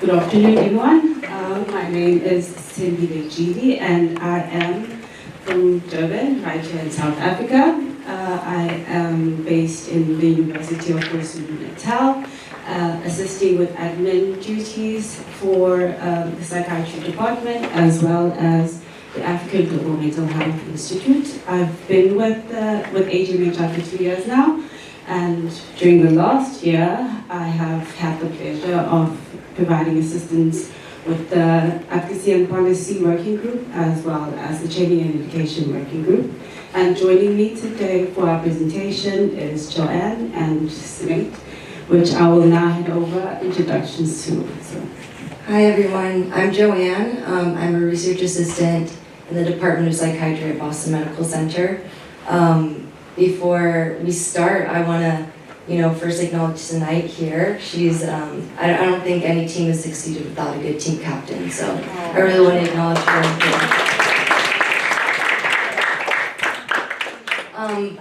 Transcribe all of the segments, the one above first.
Good afternoon, everyone. My name is Cindy Vejidi, and I am from Durban, right here in South Africa. I am based in the University of KwaZulu-Natal, assisting with admin duties for the psychiatry department as well as the African Global Mental Health Institute. I've been with AGMHI for 2 years now, and during the last year, I have had the pleasure of providing assistance with the Advocacy and Policy Working Group as well as the Training and Education Working Group. And joining me today for our presentation is Joanne and Smith, which I will now hand over introductions to. Hi everyone, I'm Joanne. I'm a research assistant in the Department of Psychiatry at Boston Medical Center. Before we start, I want to, first acknowledge tonight here. She's, I don't think any team has succeeded without a good team captain, so I really want to acknowledge her.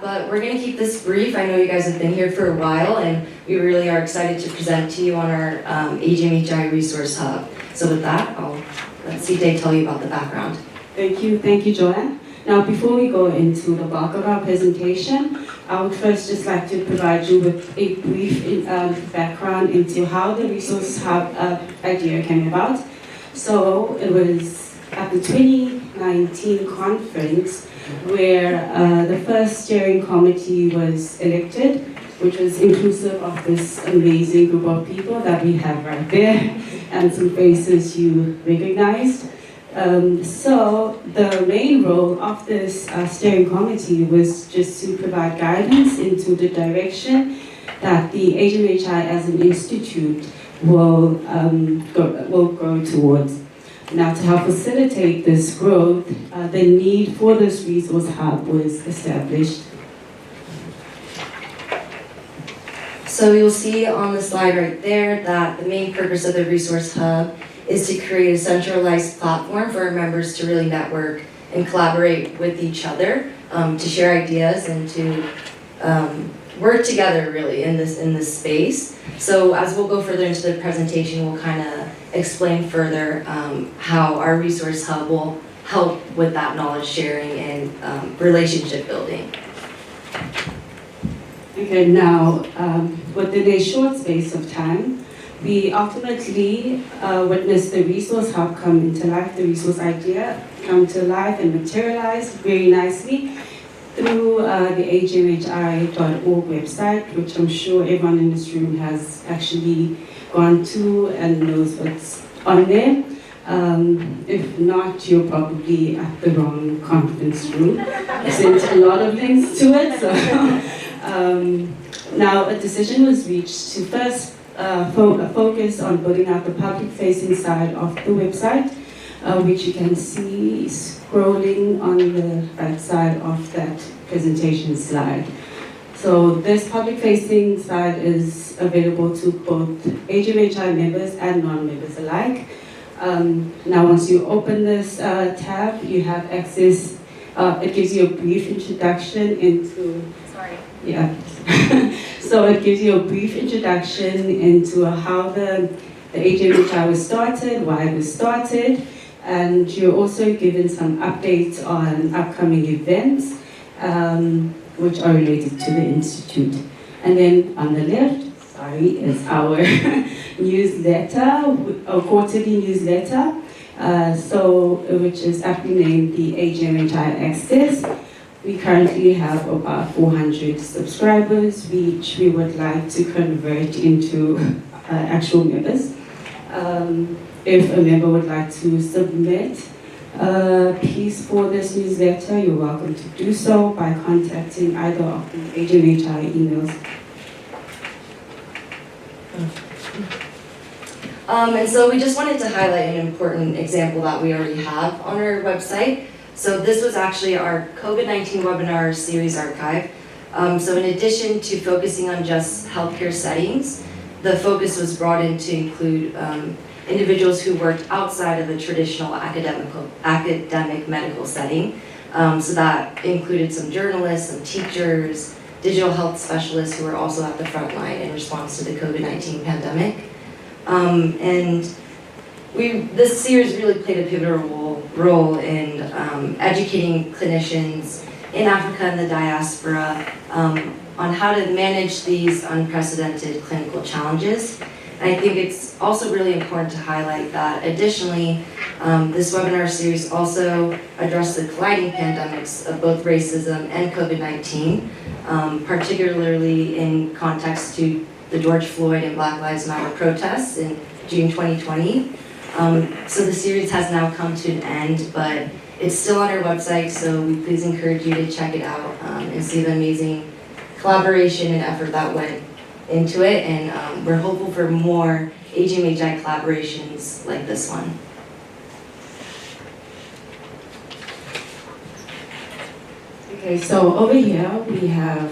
But we're going to keep this brief. I know you guys have been here for a while, and we really are excited to present to you on our AGMHI Resource Hub. So with that, I'll let CJ tell you about the background. Thank you, Joanne. Now, before we go into the bulk of our presentation, I would first just like to provide you with a brief background into how the Resource Hub idea came about. So it was at the 2019 conference where the first steering committee was elected, which was inclusive of this amazing group of people that we have right there, and some faces you recognized. So the main role of this steering committee was just to provide guidance into the direction that the AGMHI as an institute will grow towards. Now, to help facilitate this growth, the need for this resource hub was established. So you'll see on the slide right there that the main purpose of the Resource Hub is to create a centralized platform for our members to really network and collaborate with each other, to share ideas and to work together really in this space. So as we'll go further into the presentation, we'll kind of explain further how our Resource Hub will help with that knowledge sharing and relationship building. Okay, now within a short space of time, we ultimately witnessed the Resource Hub come into life, the resource idea come to life and materialize very nicely through the agmhi.org website, which I'm sure everyone in this room has actually gone to and knows what's on there. If not, you're probably at the wrong conference room. I sent a lot of links to it. So now a decision was reached to first focus on building out the public-facing side of the website, which you can see scrolling on the right side of that presentation slide. So this public-facing side is available to both AGMHI members and non-members alike. Now, once you open this tab, you have access. It gives you a brief introduction into. Sorry. Yeah. So it gives you a brief introduction into how the AGMHI was started, why it was started, and you're also given some updates on upcoming events, which are related to the Institute. And then on the left, is our newsletter, a quarterly newsletter, which is aptly named the AGMHI Access. We currently have about 400 subscribers, which we would like to convert into actual members. If a member would like to submit a piece for this newsletter, you're welcome to do so by contacting either of the AGMHI emails. And so we just wanted to highlight an important example that we already have on our website. So this was actually our COVID-19 webinar series archive. So in addition to focusing on just healthcare settings, the focus was brought in to include individuals who worked outside of the traditional academic medical setting. So that included some journalists, some teachers, digital health specialists who were also at the front line in response to the COVID-19 pandemic. And this series really played a pivotal role in educating clinicians in Africa and the diaspora on how to manage these unprecedented clinical challenges. And I think it's also really important to highlight that additionally, this webinar series also addressed the colliding pandemics of both racism and COVID-19, particularly in context to the George Floyd and Black Lives Matter protests in June 2020. So the series has now come to an end, but it's still on our website, so we please encourage you to check it out and see the amazing collaboration and effort that went into it, and we're hopeful for more AGMHI collaborations like this one. Okay, so over here we have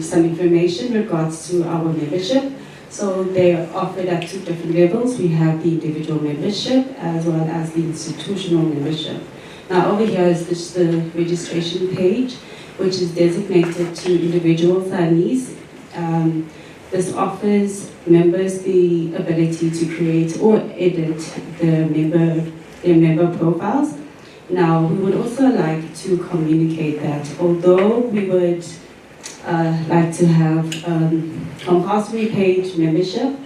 some information in regards to our membership. So they are offered at two different levels. We have the individual membership as well as the institutional membership. Now over here is just the registration page, which is designated to individual signees. This offers members the ability to create or edit their member profiles. Now, we would also like to communicate that although we would like to have compulsory paid membership,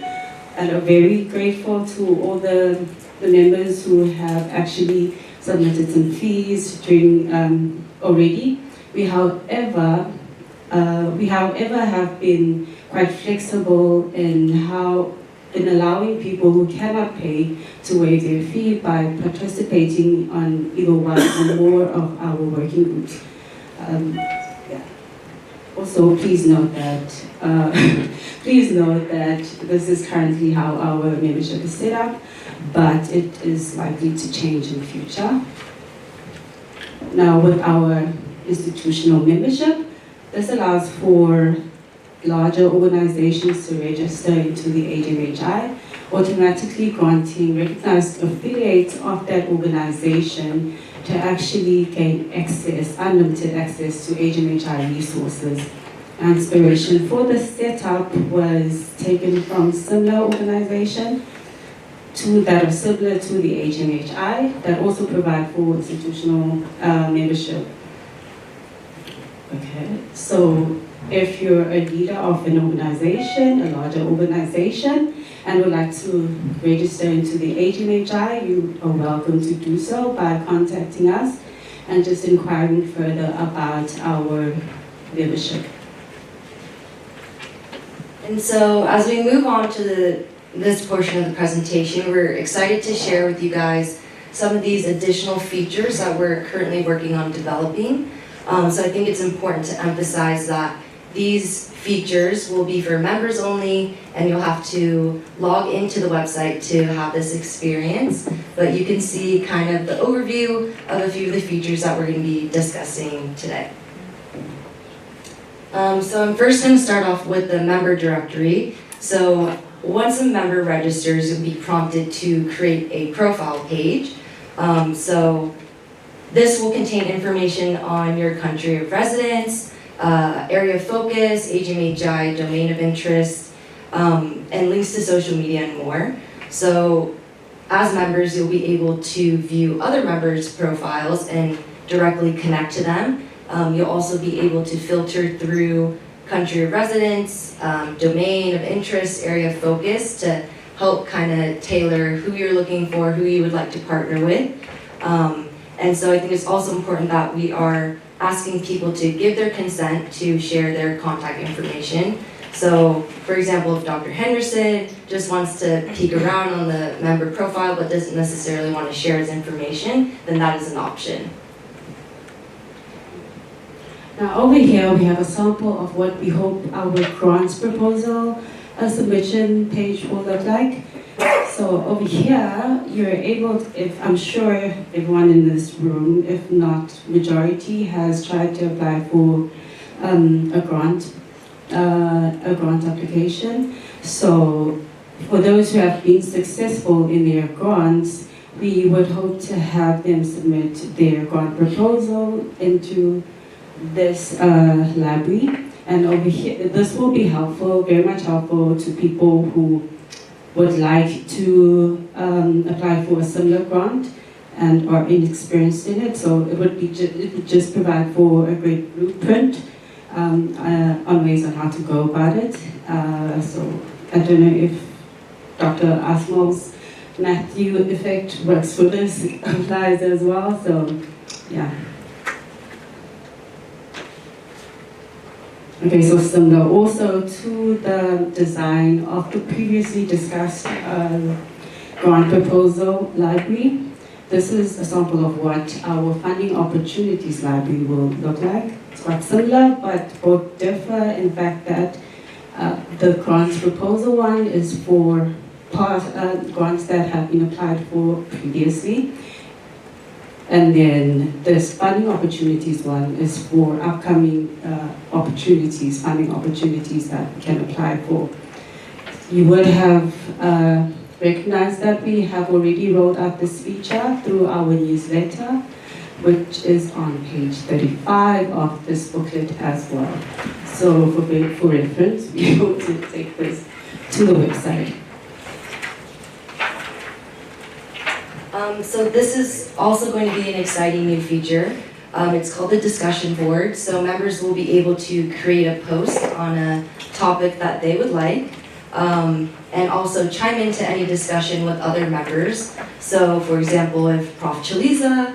and are very grateful to all the members who have actually submitted some fees during already. We however have been quite flexible in allowing people who cannot pay to waive their fee by participating on either one or more of our working groups. Also, please note that this is currently how our membership is set up, but it is likely to change in the future. Now, with our institutional membership, this allows for larger organizations to register into the AGMHI, automatically granting recognized affiliates of that organization to actually gain access, unlimited access to AGMHI resources. Inspiration for the setup was taken from similar organizations that are similar to the AGMHI that also provide for institutional membership. Okay, so if you're a leader of an organization, a larger organization, and would like to register into the AGMHI, you are welcome to do so by contacting us and just inquiring further about our membership. And so as we move on to this portion of the presentation, we're excited to share with you guys some of these additional features that we're currently working on developing. So I think it's important to emphasize that these features will be for members only, and you'll have to log into the website to have this experience. But you can see kind of the overview of a few of the features that we're going to be discussing today. So I'm first going to start off with the member directory. So once a member registers, you'll be prompted to create a profile page. So this will contain information on your country of residence, area of focus, AGMHI, domain of interest, and links to social media and more. So as members, you'll be able to view other members' profiles and directly connect to them. You'll also be able to filter through country of residence, domain of interest, area of focus to help kind of tailor who you're looking for, who you would like to partner with. And so I think it's also important that we are asking people to give their consent to share their contact information. So, for example, if Dr. Henderson just wants to peek around on the member profile but doesn't necessarily want to share his information, then that is an option. Now over here we have a sample of what we hope our grants proposal submission page will look like. So over here, you're able to, I'm sure everyone in this room, if not majority, has tried to apply for a grant application. So for those who have been successful in their grants, we would hope to have them submit their grant proposal into this library. And over here, this will be helpful, very much helpful to people who would like to apply for a similar grant and are inexperienced in it. So it would just provide for a great blueprint on ways on how to go about it. So I don't know if Dr. Asmal's Matthew effect works for this, applies as well. So yeah. Okay, so similar also to the design of the previously discussed grant proposal library. This is a sample of what our funding opportunities library will look like. It's quite similar, but both differ in fact that the grants proposal one is for grants that have been applied for previously. And then this funding opportunities one is for upcoming funding opportunities that we can apply for. You would have recognized that we have already rolled out this feature through our newsletter, which is on page 35 of this booklet as well. So for reference, we want to take this to the website. So this is also going to be an exciting new feature. It's called the discussion board. So members will be able to create a post on a topic that they would like, and also chime into any discussion with other members. So for example, if Prof. Chaliza,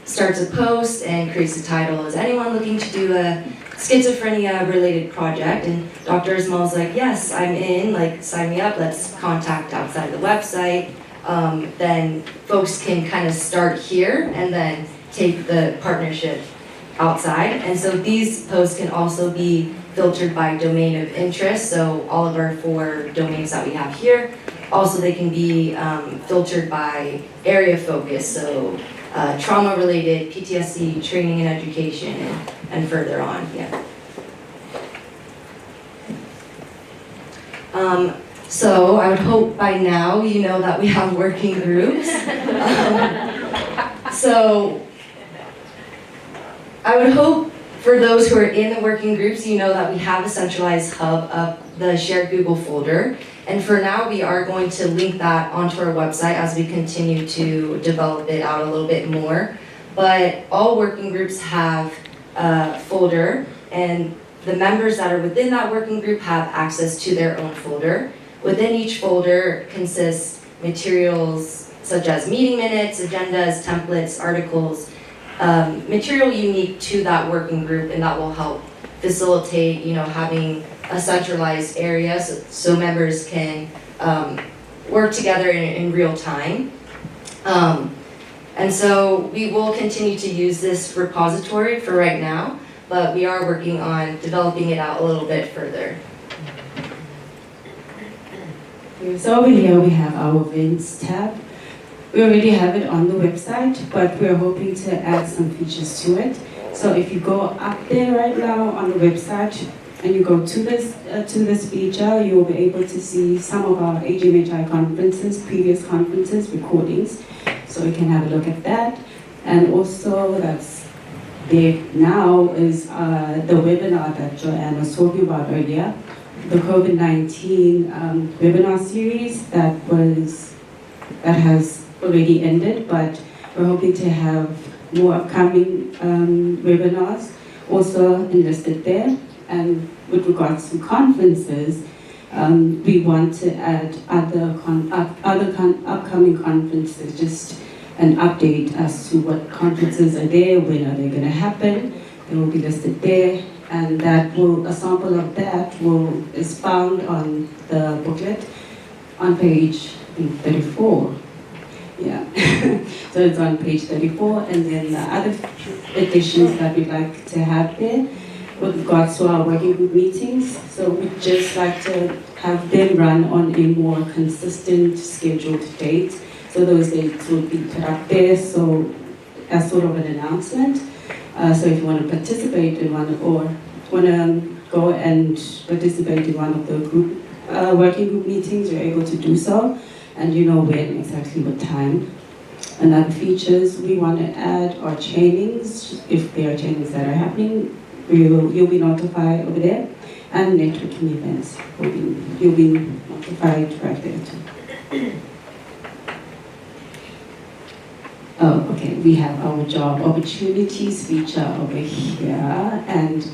starts a post and creates the title, is anyone looking to do a schizophrenia related project? And Dr. Ismail's like, yes, I'm in, like sign me up, let's contact outside the website. Then folks can kind of start here and then take the partnership outside. And so these posts can also be filtered by domain of interest. So all of our 4 domains that we have here, also they can be filtered by area focus. So trauma related, PTSD, training and education, and further on, yeah. So I would hope by now you know that we have working groups. So I would hope for those who are in the working groups, you know that we have a centralized hub of the shared Google folder. And for now, we are going to link that onto our website as we continue to develop it out a little bit more. But all working groups have a folder, and the members that are within that working group have access to their own folder. Within each folder consists materials such as meeting minutes, agendas, templates, articles, material unique to that working group, and that will help facilitate, having a centralized area so members can work together in real time. And so we will continue to use this repository for right now, but we are working on developing it out a little bit further. So over here we have our events tab. We already have it on the website, but we're hoping to add some features to it. So if you go up there right now on the website and you go to this feature, you will be able to see some of our AGMHI conferences, previous conferences, recordings. So you can have a look at that. And also that's there now is the webinar that Joanne was talking about earlier, the COVID-19 webinar series that has already ended, but we're hoping to have more upcoming webinars also enlisted there. And with regards to conferences, we want to add other upcoming conferences, just an update as to what conferences are there, when are they going to happen. They will be listed there, and a sample of that is found on the booklet on page 34. Yeah, so it's on page 34, and then the other additions that we'd like to have there with regards to our working group meetings. So we'd just like to have them run on a more consistent scheduled date. So those dates will be put up there, so as sort of an announcement. So if you want to participate in one, or want to go and participate in one of the group working group meetings, you're able to do so, and you know when, exactly what time. And other features we want to add are trainings. If there are trainings that are happening, you'll be notified over there. and networking events. You'll be notified right there too. Oh, okay, we have our job opportunities feature over here, and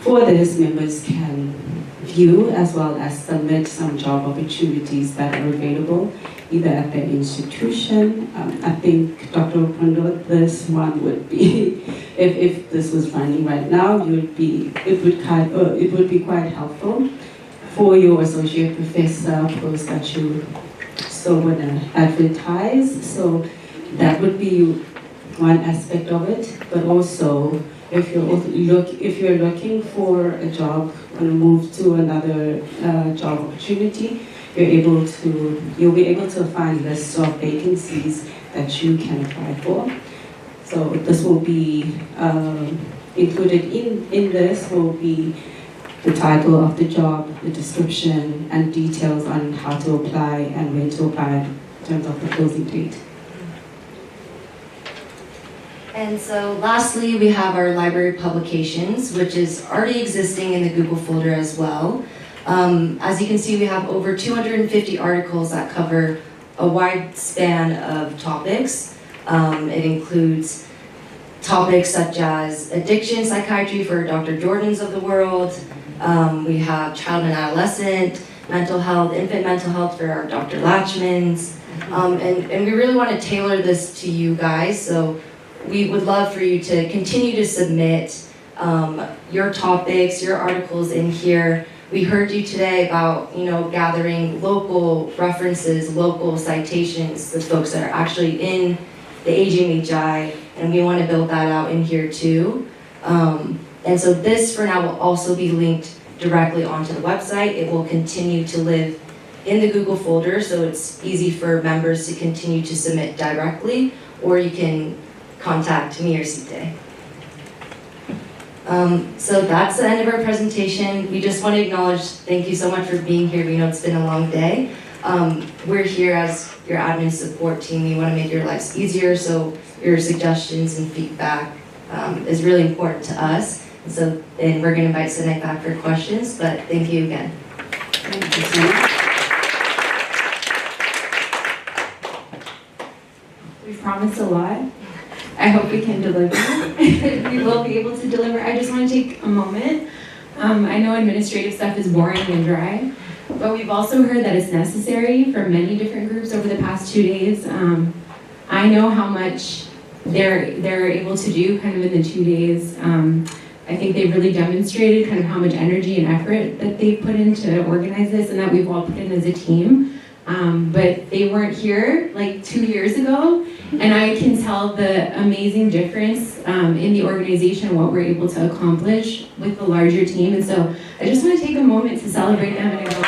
for this, members can view as well as submit some job opportunities that are available either at their institution. I think, Dr. Opondo, this one would be, if this was running right now, it would be quite helpful for your associate professor post that you still want to advertise. So that would be one aspect of it, but also if you're looking for a job and move to another job opportunity, you'll be able to find lists of vacancies that you can apply for. So this will be included in this will be the title of the job, the description, and details on how to apply and when to apply in terms of the closing date. And so lastly, we have our library publications, which is already existing in the Google folder as well. As you can see, we have over 250 articles that cover a wide span of topics. It includes topics such as addiction psychiatry for Dr. Jordans of the world. We have child and adolescent, mental health, infant mental health for our Dr. Latchmans. And we really want to tailor this to you guys. So we would love for you to continue to submit your topics, your articles in here. We heard you today about, gathering local references, local citations, the folks that are actually in the AGMHI, and we want to build that out in here too. And so this for now will also be linked directly onto the website. It will continue to live in the Google folder, so it's easy for members to continue to submit directly, or you can contact me or Site. So that's the end of our presentation. We just want to acknowledge, thank you so much for being here. We know it's been a long day. We're here as your admin support team. We want to make your lives easier, so your suggestions and feedback is really important to us. And we're going to invite Sinek back for questions, but thank you again. Thank you so much. We've promised a lot. I hope we can deliver. We will be able to deliver. I just want to take a moment. I know administrative stuff is boring and dry, but we've also heard that it's necessary for many different groups over the past 2 days. I know how much they're able to do kind of in the 2 days. I think they've really demonstrated kind of how much energy and effort that they've put in to organize this and that we've all put in as a team. But they weren't here like 2 years ago, and I can tell the amazing difference in the organization, what we're able to accomplish with the larger team. And so I just want to take a moment to celebrate them and acknowledge